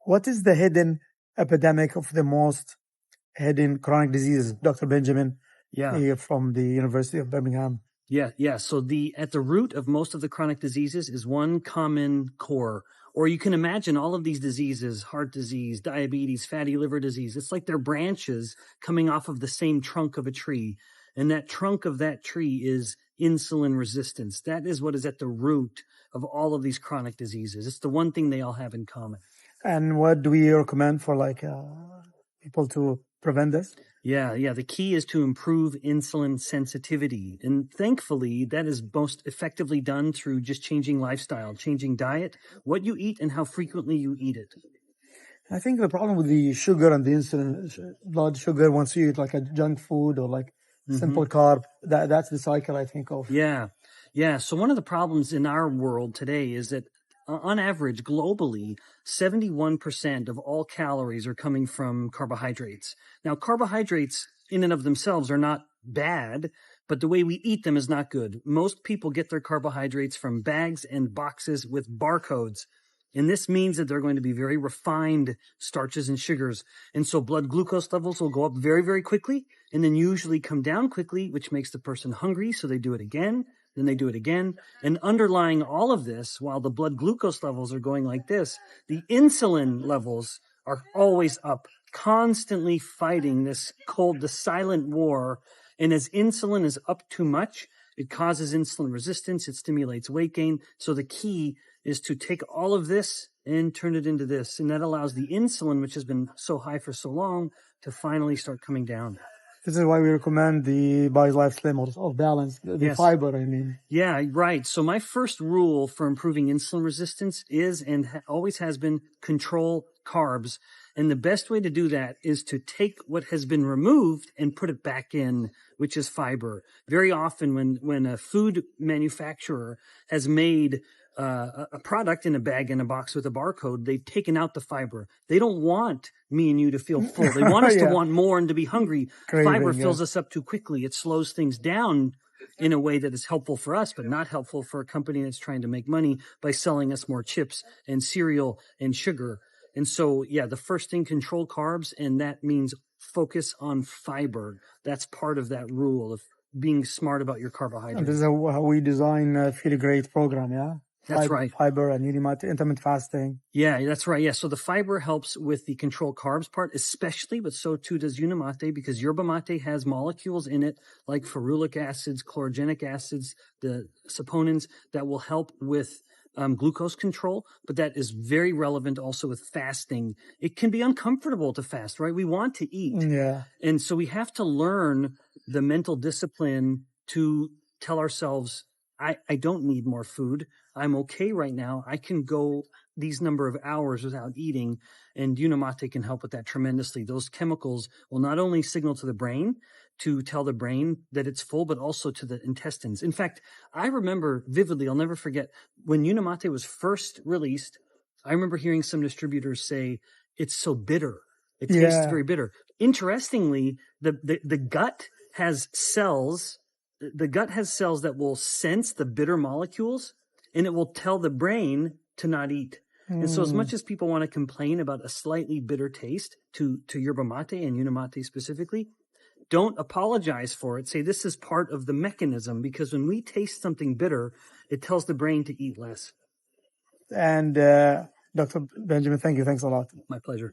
What is the hidden epidemic of the most hidden chronic diseases? Dr. Benjamin Yeah. from the University of Birmingham. Yeah. So at the root of most of the chronic diseases is one common core. Or you can imagine all of these diseases, heart disease, diabetes, fatty liver disease. It's like they're branches coming off of the same trunk of a tree. And that trunk of that tree is insulin resistance. That is what is at the root of all of these chronic diseases. It's the one thing they all have in common. And what do we recommend for people to prevent this? Yeah. The key is to improve insulin sensitivity. And thankfully, that is most effectively done through just changing lifestyle, changing diet, what you eat, and how frequently you eat it. I think the problem with the sugar and the insulin, blood sugar, once you eat like a junk food or like simple carb, that's the cycle I think of. Yeah. So one of the problems in our world today is that on average, globally, 71% of all calories are coming from carbohydrates. Now, carbohydrates in and of themselves are not bad, but the way we eat them is not good. Most people get their carbohydrates from bags and boxes with barcodes. And this means that they're going to be very refined starches and sugars. And so blood glucose levels will go up very, very quickly and then usually come down quickly, which makes the person hungry. So they do it again. Then they do it again. And underlying all of this, while the blood glucose levels are going like this, the insulin levels are always up, constantly fighting this the silent war. And as insulin is up too much, it causes insulin resistance. It stimulates weight gain. So the key is to take all of this and turn it into this. And that allows the insulin, which has been so high for so long, to finally start coming down. This is why we recommend the BioLife Slim or balance, the fiber, I mean. Yeah, right. So my first rule for improving insulin resistance is, and always has been, control carbs. And the best way to do that is to take what has been removed and put it back in, which is fiber. Very often when a food manufacturer has made a product in a bag in a box with a barcode, they've taken out the fiber. They don't want me and you to feel full. They want us to want more and to be hungry. Fiber fills us up too quickly. It slows things down in a way that is helpful for us, but not helpful for a company that's trying to make money by selling us more chips and cereal and sugar. And so, the first thing, control carbs, and that means focus on fiber. That's part of that rule of being smart about your carbohydrates. And this is how we design a Feel Great program, yeah? That's right. Fiber and Unimate, intermittent fasting. Yeah, that's right. Yeah, so the fiber helps with the control carbs part, especially, but so too does Unimate, because yerba mate has molecules in it like ferulic acids, chlorogenic acids, the saponins that will help with glucose control, but that is very relevant also with fasting. It can be uncomfortable to fast, right? We want to eat. Yeah. And so we have to learn the mental discipline to tell ourselves, I don't need more food. I'm okay right now. I can go these number of hours without eating, and Unimate can help with that tremendously. Those chemicals will not only signal to the brain to tell the brain that it's full, but also to the intestines. In fact, I remember vividly, I'll never forget, when Unimate was first released, I remember hearing some distributors say, it's so bitter. It tastes very bitter. Interestingly, the gut has cells. The gut has cells that will sense the bitter molecules, and it will tell the brain to not eat. And so as much as people want to complain about a slightly bitter taste to yerba mate and Unimate specifically, don't apologize for it. Say this is part of the mechanism, because when we taste something bitter, it tells the brain to eat less. And Dr. Benjamin, thank you. Thanks a lot. My pleasure.